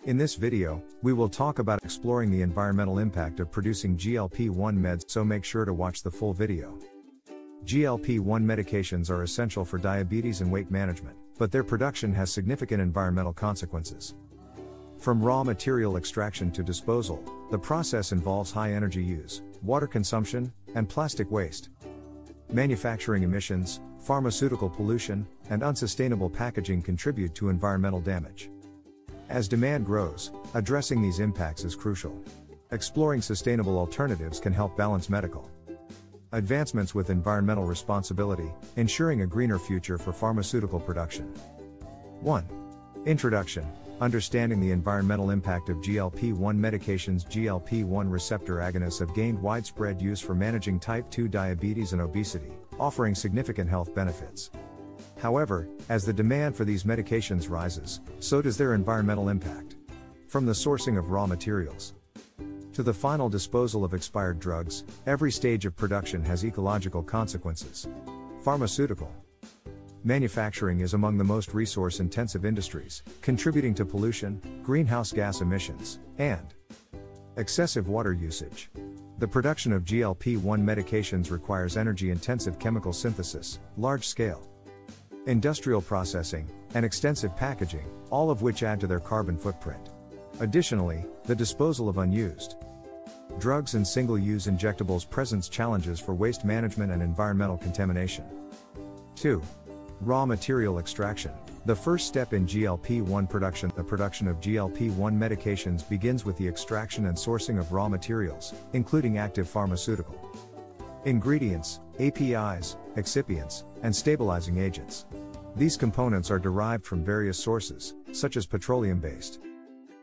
In this video, we will talk about exploring the environmental impact of producing GLP-1 meds, so make sure to watch the full video. GLP-1 medications are essential for diabetes and weight management, but their production has significant environmental consequences. From raw material extraction to disposal, the process involves high energy use, water consumption, and plastic waste. Manufacturing emissions, pharmaceutical pollution, and unsustainable packaging contribute to environmental damage. As demand grows, addressing these impacts is crucial. Exploring sustainable alternatives can help balance medical advancements with environmental responsibility, ensuring a greener future for pharmaceutical production. 1. Introduction. Understanding the environmental impact of GLP-1 medications. GLP-1 receptor agonists have gained widespread use for managing type 2 diabetes and obesity, offering significant health benefits. However, as the demand for these medications rises, so does their environmental impact. From the sourcing of raw materials to the final disposal of expired drugs, every stage of production has ecological consequences. Pharmaceutical manufacturing is among the most resource-intensive industries, contributing to pollution, greenhouse gas emissions, and excessive water usage. The production of GLP-1 medications requires energy-intensive chemical synthesis, large-scale industrial processing, and extensive packaging, all of which add to their carbon footprint. Additionally, the disposal of unused drugs and single-use injectables presents challenges for waste management and environmental contamination. 2. Raw material extraction. The first step in GLP-1 production. The production of GLP-1 medications begins with the extraction and sourcing of raw materials, including active pharmaceutical ingredients, APIs, excipients, and stabilizing agents. These components are derived from various sources, such as petroleum-based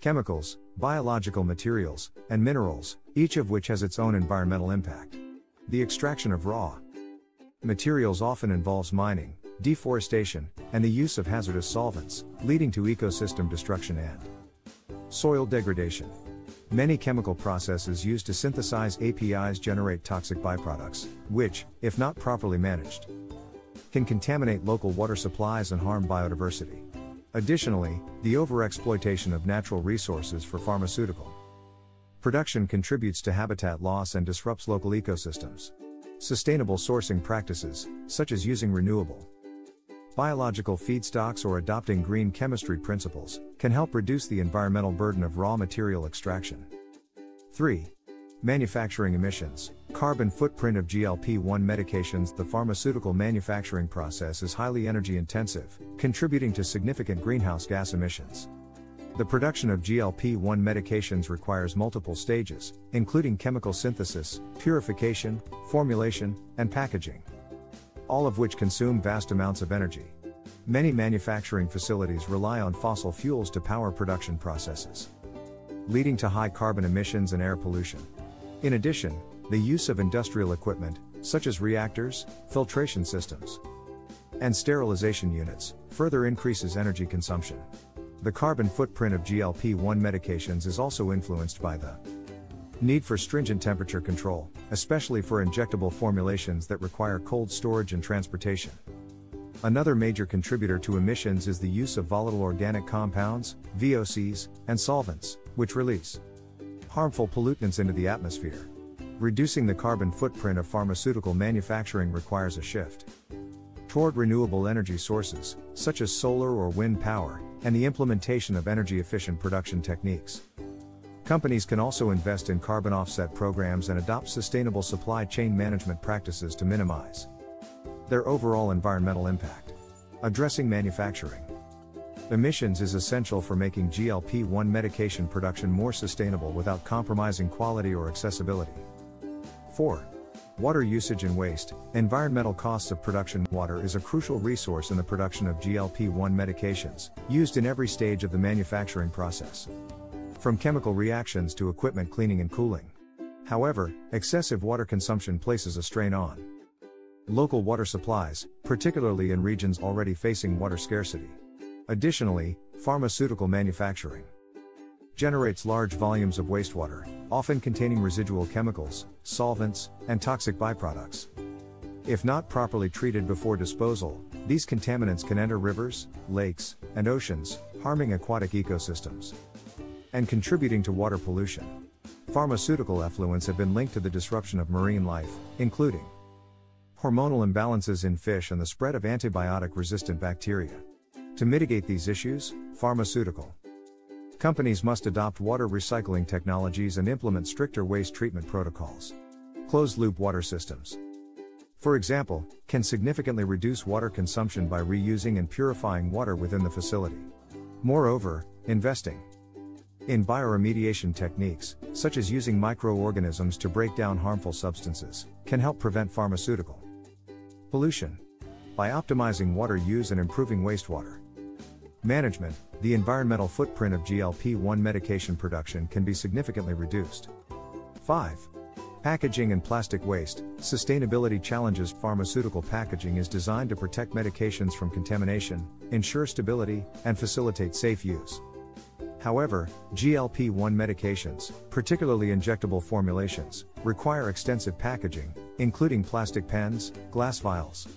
chemicals, biological materials, and minerals, each of which has its own environmental impact. The extraction of raw materials often involves mining, deforestation, and the use of hazardous solvents, leading to ecosystem destruction and soil degradation. Many chemical processes used to synthesize APIs generate toxic byproducts, which, if not properly managed, can contaminate local water supplies and harm biodiversity. Additionally, the overexploitation of natural resources for pharmaceutical production contributes to habitat loss and disrupts local ecosystems. Sustainable sourcing practices, such as using renewable biological feedstocks or adopting green chemistry principles, can help reduce the environmental burden of raw material extraction. 3. Manufacturing emissions. Carbon footprint of GLP-1 medications. The pharmaceutical manufacturing process is highly energy intensive, contributing to significant greenhouse gas emissions. The production of GLP-1 medications requires multiple stages, including chemical synthesis, purification, formulation, and packaging, all of which consume vast amounts of energy. Many manufacturing facilities rely on fossil fuels to power production processes, leading to high carbon emissions and air pollution. In addition, the use of industrial equipment, such as reactors, filtration systems, and sterilization units, further increases energy consumption. The carbon footprint of GLP-1 medications is also influenced by the need for stringent temperature control, especially for injectable formulations that require cold storage and transportation. Another major contributor to emissions is the use of volatile organic compounds, VOCs, and solvents, which release harmful pollutants into the atmosphere. Reducing the carbon footprint of pharmaceutical manufacturing requires a shift toward renewable energy sources, such as solar or wind power, and the implementation of energy-efficient production techniques. Companies can also invest in carbon offset programs and adopt sustainable supply chain management practices to minimize their overall environmental impact. Addressing manufacturing emissions is essential for making GLP-1 medication production more sustainable without compromising quality or accessibility. 4. Water usage and waste. Environmental costs of production. Water is a crucial resource in the production of GLP-1 medications, used in every stage of the manufacturing process, from chemical reactions to equipment cleaning and cooling. However, excessive water consumption places a strain on local water supplies, particularly in regions already facing water scarcity. Additionally, pharmaceutical manufacturing generates large volumes of wastewater, often containing residual chemicals, solvents, and toxic byproducts. If not properly treated before disposal, these contaminants can enter rivers, lakes, and oceans, harming aquatic ecosystems. and contributing to water pollution. Pharmaceutical effluents have been linked to the disruption of marine life, including hormonal imbalances in fish and the spread of antibiotic-resistant bacteria. To mitigate these issues, pharmaceutical companies must adopt water recycling technologies and implement stricter waste treatment protocols. Closed-loop water systems, for example, can significantly reduce water consumption by reusing and purifying water within the facility. Moreover, investing in bioremediation techniques, such as using microorganisms to break down harmful substances, can help prevent pharmaceutical pollution. By optimizing water use and improving wastewater management, the environmental footprint of GLP-1 medication production can be significantly reduced. 5. Packaging and plastic waste. Sustainability challenges. Pharmaceutical packaging is designed to protect medications from contamination, ensure stability, and facilitate safe use. However, GLP-1 medications, particularly injectable formulations, require extensive packaging, including plastic pens, glass vials,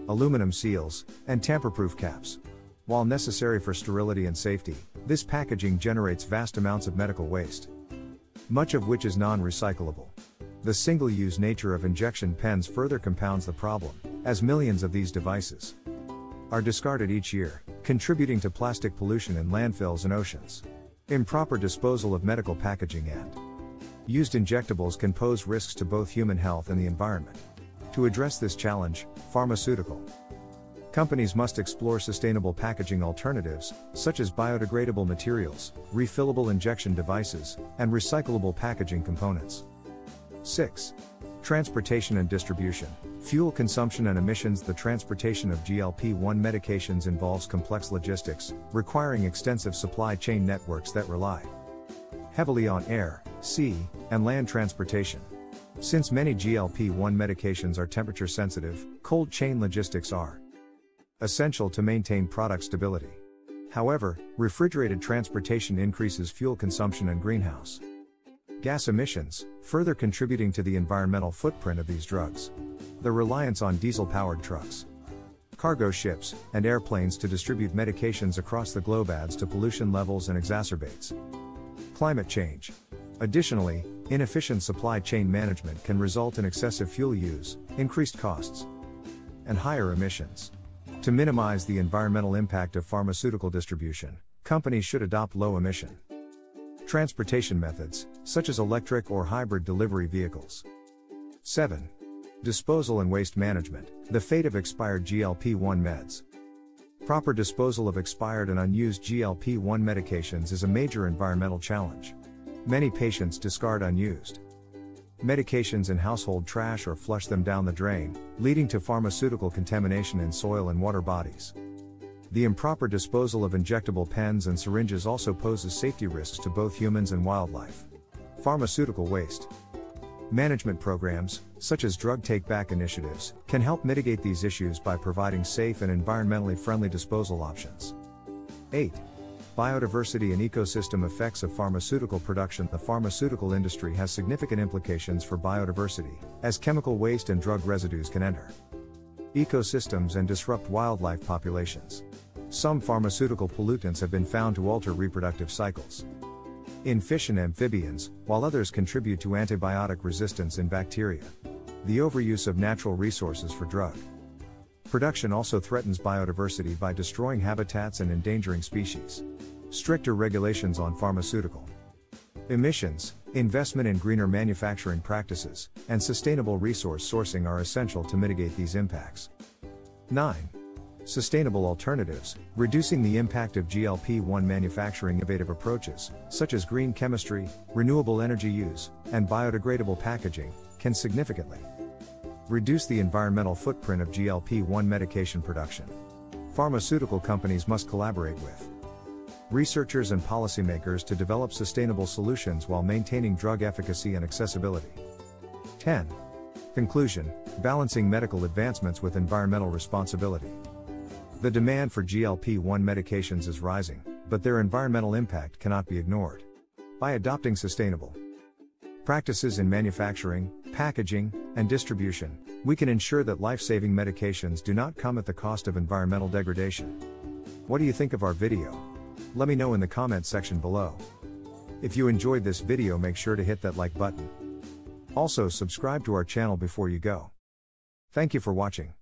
aluminum seals, and tamper-proof caps. While necessary for sterility and safety, this packaging generates vast amounts of medical waste, much of which is non-recyclable. The single-use nature of injection pens further compounds the problem, as millions of these devices are discarded each year, contributing to plastic pollution in landfills and oceans. Improper disposal of medical packaging and used injectables can pose risks to both human health and the environment. To address this challenge, pharmaceutical companies must explore sustainable packaging alternatives, such as biodegradable materials, refillable injection devices, and recyclable packaging components. 6. Transportation and distribution. Fuel consumption and emissions. The transportation of GLP-1 medications involves complex logistics, requiring extensive supply chain networks that rely heavily on air, sea, and land transportation. Since many GLP-1 medications are temperature sensitive, cold chain logistics are essential to maintain product stability. However, refrigerated transportation increases fuel consumption and greenhouse gas emissions, further contributing to the environmental footprint of these drugs. The reliance on diesel-powered trucks, cargo ships, and airplanes to distribute medications across the globe adds to pollution levels and exacerbates climate change. Additionally, inefficient supply chain management can result in excessive fuel use, increased costs, and higher emissions. To minimize the environmental impact of pharmaceutical distribution, companies should adopt low-emission transportation methods, such as electric or hybrid delivery vehicles. 7. Disposal and waste management. The fate of expired GLP-1 meds. Proper disposal of expired and unused GLP-1 medications is a major environmental challenge. Many patients discard unused medications in household trash or flush them down the drain, leading to pharmaceutical contamination in soil and water bodies. The improper disposal of injectable pens and syringes also poses safety risks to both humans and wildlife. Pharmaceutical waste management programs, such as drug take-back initiatives, can help mitigate these issues by providing safe and environmentally friendly disposal options. 8. Biodiversity and ecosystem effects of pharmaceutical production. The pharmaceutical industry has significant implications for biodiversity, as chemical waste and drug residues can enter ecosystems and disrupt wildlife populations. Some pharmaceutical pollutants have been found to alter reproductive cycles in fish and amphibians, while others contribute to antibiotic resistance in bacteria. The overuse of natural resources for drug production also threatens biodiversity by destroying habitats and endangering species. Stricter regulations on pharmaceutical emissions, investment in greener manufacturing practices, and sustainable resource sourcing are essential to mitigate these impacts. 9. Sustainable alternatives. Reducing the impact of GLP-1 manufacturing. Innovative approaches, such as green chemistry, renewable energy use, and biodegradable packaging, can significantly reduce the environmental footprint of GLP-1 medication production. Pharmaceutical companies must collaborate with researchers and policymakers to develop sustainable solutions while maintaining drug efficacy and accessibility. 10. Conclusion: balancing medical advancements with environmental responsibility. The demand for GLP-1 medications is rising, but their environmental impact cannot be ignored. By adopting sustainable practices in manufacturing, packaging, and distribution, we can ensure that life-saving medications do not come at the cost of environmental degradation. What do you think of our video? Let me know in the comment section below. If you enjoyed this video, make sure to hit that like button. Also subscribe to our channel before you go. Thank you for watching.